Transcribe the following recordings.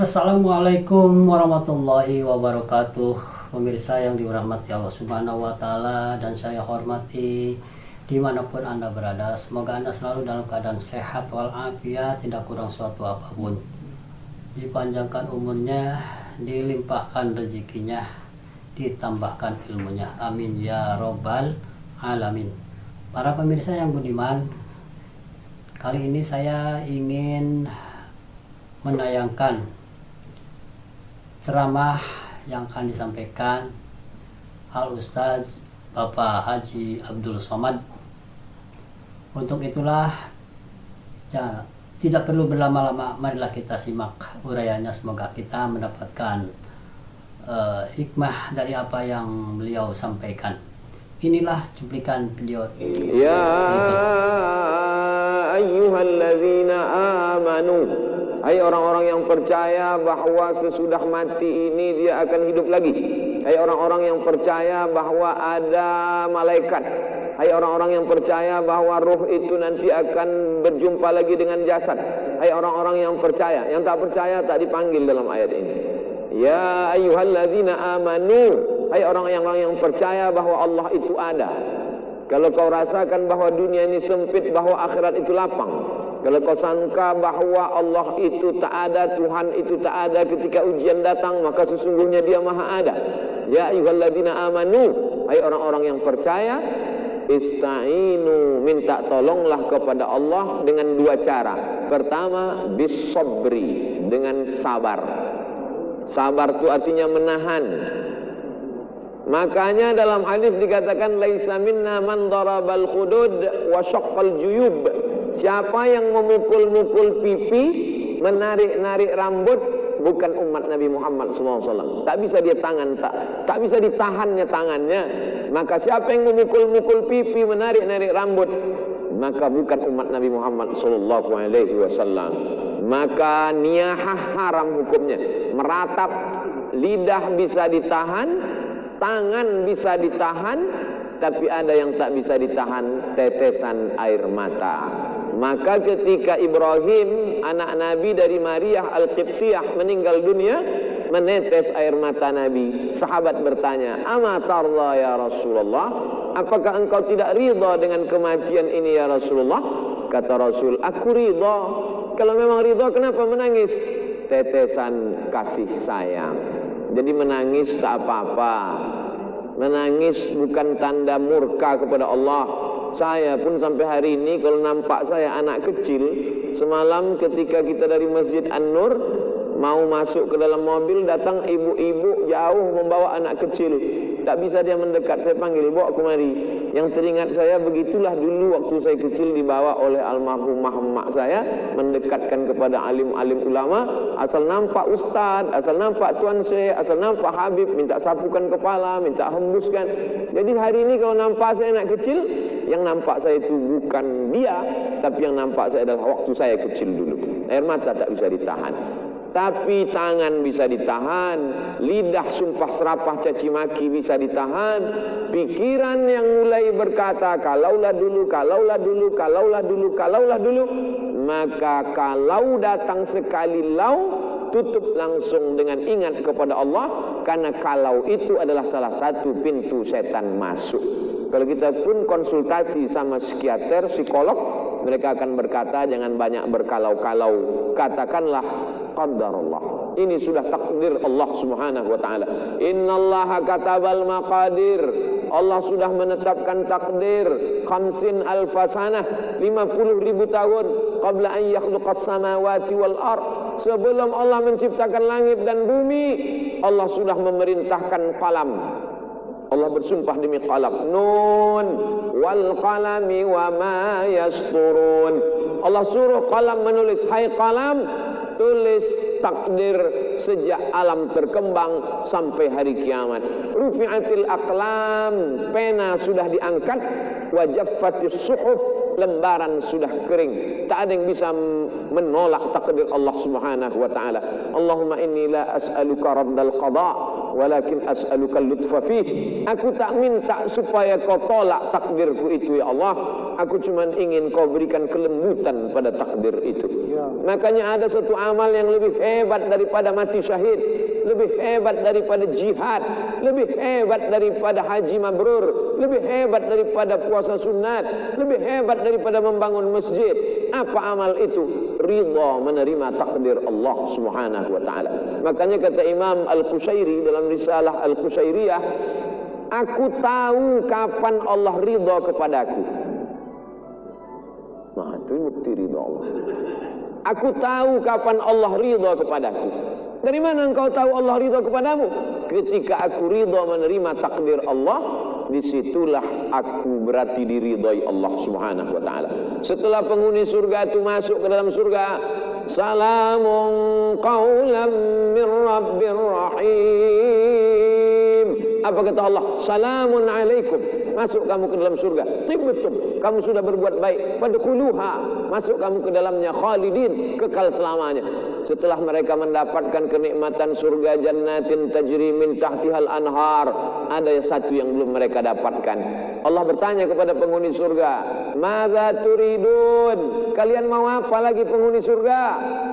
Assalamualaikum warahmatullahi wabarakatuh. Pemirsa yang dirahmati Allah Subhanahu wa Ta'ala dan saya hormati dimanapun Anda berada, semoga Anda selalu dalam keadaan sehat walafiat, tidak kurang suatu apapun, dipanjangkan umurnya, dilimpahkan rezekinya, ditambahkan ilmunya, amin ya robbal alamin. Para pemirsa yang budiman, kali ini saya ingin menayangkan ceramah yang akan disampaikan Al Ustaz Bapak Haji Abdul Somad. Untuk itulah tidak perlu berlama-lama, marilah kita simak uraiannya, semoga kita mendapatkan hikmah dari apa yang beliau sampaikan. Inilah cuplikan video Ya ayyuhalladzina amanu, hai orang-orang yang percaya bahwa sesudah mati ini dia akan hidup lagi. Hai orang-orang yang percaya bahwa ada malaikat. Hai orang-orang yang percaya bahwa ruh itu nanti akan berjumpa lagi dengan jasad. Hai orang-orang yang percaya. Yang tak percaya tak dipanggil dalam ayat ini. Ya ayyuhalladzina amanu, hai orang-orang yang percaya bahwa Allah itu ada. Kalau kau rasakan bahwa dunia ini sempit, bahwa akhirat itu lapang, kalau kau sangka bahwa Allah itu tak ada, Tuhan itu tak ada ketika ujian datang, maka sesungguhnya dia maha ada. Ya ayyuhalladzina amanu, hai orang-orang yang percaya, ista'inu, minta tolonglah kepada Allah dengan dua cara. Pertama, bisobri, dengan sabar. Sabar itu artinya menahan. Makanya dalam hadis dikatakan laisa minna man darabal khudud wa syaqqal juyub. Siapa yang memukul-mukul pipi, menarik-narik rambut, bukan umat Nabi Muhammad SAW. Tak bisa dia tak bisa ditahannya tangannya. Maka siapa yang memukul-mukul pipi, menarik-narik rambut, maka bukan umat Nabi Muhammad SAW. Maka niyahah haram hukumnya. Meratap, lidah bisa ditahan, tangan bisa ditahan, tapi ada yang tak bisa ditahan, tetesan air mata. Maka ketika Ibrahim, anak Nabi dari Maria Al-Qibtiyah, meninggal dunia, menetes air mata Nabi. Sahabat bertanya, "Ama tarla ya Rasulullah? Apakah engkau tidak ridha dengan kematian ini ya Rasulullah?" Kata Rasul, "Aku ridha." Kalau memang ridha, kenapa menangis? Tetesan kasih sayang. Jadi menangis tak apa-apa. Menangis bukan tanda murka kepada Allah. Saya pun sampai hari ini kalau nampak saya anak kecil, semalam ketika kita dari Masjid An-Nur mau masuk ke dalam mobil, datang ibu-ibu jauh membawa anak kecil. Tak bisa dia mendekat, saya panggil, "Bawa kemari." Yang teringat saya, begitulah dulu waktu saya kecil dibawa oleh almarhumah emak saya, mendekatkan kepada alim-alim ulama, asal nampak ustaz, asal nampak tuan syekh, asal nampak habib, minta sapukan kepala, minta hembuskan. Jadi hari ini kalau nampak saya anak kecil, yang nampak saya itu bukan dia, tapi yang nampak saya adalah waktu saya kecil dulu. Air mata tak bisa ditahan, tapi tangan bisa ditahan, lidah sumpah serapah caci maki bisa ditahan, pikiran yang mulai berkata kalaulah dulu, kalaulah dulu, kalaulah dulu, kalaulah dulu, maka kalau datang sekali lau, tutup langsung dengan ingat kepada Allah, karena kalau itu adalah salah satu pintu setan masuk. Kalau kita pun konsultasi sama psikiater, psikolog, mereka akan berkata jangan banyak berkalau-kalau, katakanlah qadarullah. Ini sudah takdir Allah Subhanahu wa taala. Innallaha katabal maqadir. Allah sudah menetapkan takdir 50 alfasanah, 50.000 tahun qabla an yakhluqas samawati wal ard. Sebelum Allah menciptakan langit dan bumi, Allah sudah memerintahkan qalam. Allah bersumpah demi qalam, nun wal qalami wa ma yasturun. Allah suruh qalam menulis, hai qalam, tulis takdir sejak alam terkembang sampai hari kiamat. Rufi'atil aqlam, pena sudah diangkat, wa jaffatis suhuf, lembaran sudah kering. Tak ada yang bisa menolak takdir Allah Subhanahu wa taala. Allahumma inni la as'aluka raddal qada walakin as'aluka lutfa fih. Aku tak minta supaya kau tolak takdirku itu ya Allah, aku cuma ingin kau berikan kelembutan pada takdir itu. Makanya ada satu amal yang lebih hebat daripada mati syahid, lebih hebat daripada jihad, lebih hebat daripada haji mabrur, lebih hebat daripada puasa sunat, lebih hebat daripada membangun masjid. Apa amal itu? Ridha menerima takdir Allah Subhanahu wa taala. Makanya kata Imam Al-Qushairi dalam risalah Al-Qushairiyah, aku tahu kapan Allah ridha kepadaku. Nah, itu bukti ridha Allah. Aku tahu kapan Allah ridha kepadaku. Dari mana engkau tahu Allah ridha kepadamu? Ketika aku ridha menerima takdir Allah, disitulah aku berarti diridhai Allah Subhanahu wa taala. Setelah penghuni surga itu masuk ke dalam surga, salamun qaulan min rabbir rahim. Apa kata Allah? Salamun alaikum. Masuk kamu ke dalam surga. Tibtum, kamu sudah berbuat baik. Fadkhuluha, masuk kamu ke dalamnya khalidin, kekal selamanya. Setelah mereka mendapatkan kenikmatan surga, jannatin tajri min tahtihal anhar, ada satu yang belum mereka dapatkan. Allah bertanya kepada penghuni surga, madza turidun? Kalian mau apa lagi penghuni surga?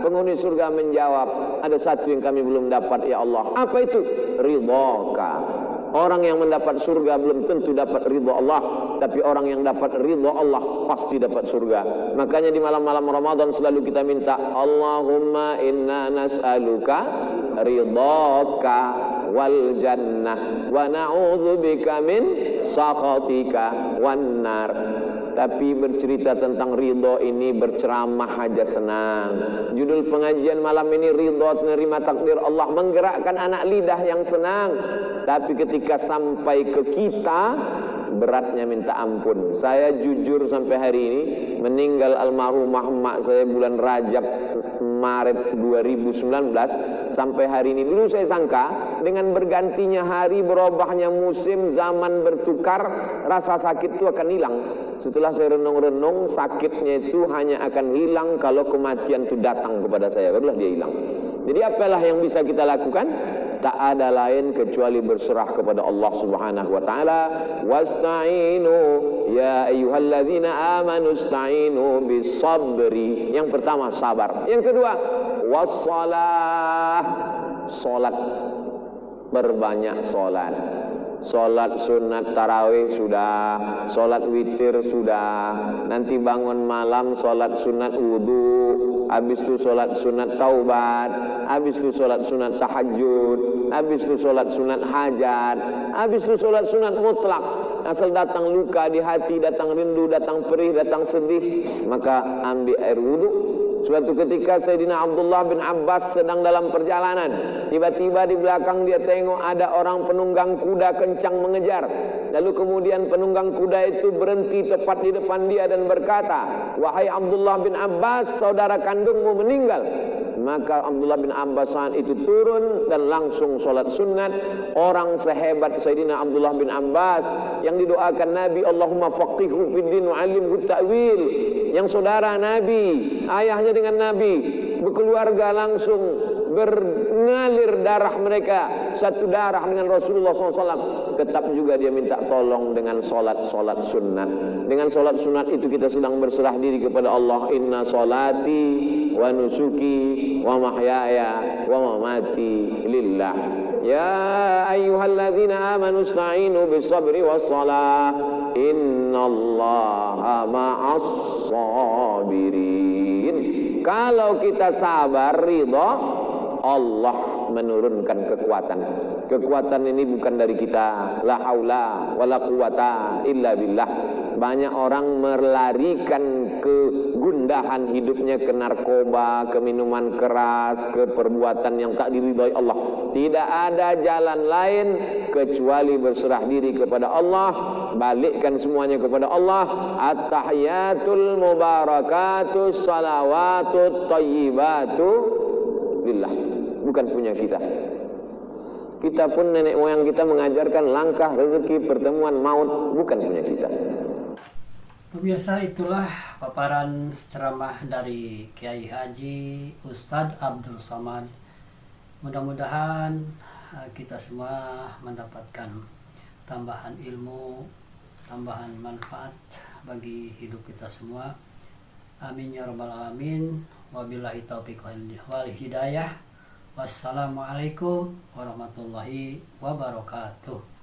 Penghuni surga menjawab, ada satu yang kami belum dapat ya Allah. Apa itu? Ridhaka. Orang yang mendapat surga belum tentu dapat ridha Allah, tapi orang yang dapat ridha Allah pasti dapat surga. Makanya di malam-malam Ramadan selalu kita minta, Allahumma inna nas'aluka ridhaka wal jannah wa na'udzubika min sakhatika wan nar. Tapi bercerita tentang ridho ini berceramah aja senang. Judul pengajian malam ini ridho menerima takdir Allah, menggerakkan anak lidah yang senang. Tapi ketika sampai ke kita, beratnya minta ampun. Saya jujur sampai hari ini, meninggal almarhumah emak saya bulan Rajab Maret 2019, sampai hari ini dulu saya sangka dengan bergantinya hari, berubahnya musim, zaman bertukar, rasa sakit itu akan hilang. Setelah saya renung-renung, sakitnya itu hanya akan hilang kalau kematian itu datang kepada saya, barulah dia hilang. Jadi apalah yang bisa kita lakukan? Tak ada lain kecuali berserah kepada Allah Subhanahu wa taala. Wasta'inu ya ayyuhalladzina amanu ista'inu bis-sabri. Yang pertama sabar. Yang kedua wassalah, salat. Berbanyak salat. Salat sunat tarawih sudah, salat witir sudah, nanti bangun malam salat sunat wudu, habis itu salat sunat taubat, habis itu salat sunat tahajud, habis itu salat sunat hajat, habis itu salat sunat mutlak. Asal datang luka di hati, datang rindu, datang perih, datang sedih, maka ambil air wudu. Suatu ketika Sayyidina Abdullah bin Abbas sedang dalam perjalanan, tiba-tiba di belakang dia tengok ada orang penunggang kuda kencang mengejar. Lalu kemudian penunggang kuda itu berhenti tepat di depan dia dan berkata, wahai Abdullah bin Abbas, saudara kandungmu meninggal. Maka Abdullah bin Abbas saat itu turun dan langsung sholat sunat. Orang sehebat Sayyidina Abdullah bin Abbas yang didoakan Nabi, Allahumma faqihhu fid din wa 'allimhu ta'wil, yang saudara Nabi, ayahnya dengan Nabi, berkeluarga langsung berngalir darah mereka, satu darah dengan Rasulullah SAW. Tetap juga dia minta tolong dengan solat sunat. Dengan solat sunat itu kita sedang berserah diri kepada Allah. Inna solati wa nusuki wa mahyaya wa mamati lillah. Ya ayyuhalladzina amanu ista'inu bis sabri was salah. Innallaha ma'as sabirin. Kalau kita sabar, ridha, Allah menurunkan kekuatan. Kekuatan ini bukan dari kita. La haula wala quwata illa billah. Banyak orang melarikan kegundahan hidupnya ke narkoba, ke minuman keras, ke perbuatan yang tak diridhai Allah. Tidak ada jalan lain kecuali berserah diri kepada Allah, balikkan semuanya kepada Allah. At-tahiyatul mubarakatus salawatut thayyibatu lillah. Bukan punya kita. Kita pun nenek moyang kita mengajarkan langkah rezeki, pertemuan maut, bukan punya kita. Pemirsa, itulah paparan ceramah dari Kiai Haji Ustadz Abdul Somad. Mudah-mudahan kita semua mendapatkan tambahan ilmu, tambahan manfaat bagi hidup kita semua. Amin ya rabbal alamin. Wabillahi taufiq wal hidayah. Wassalamualaikum warahmatullahi wabarakatuh.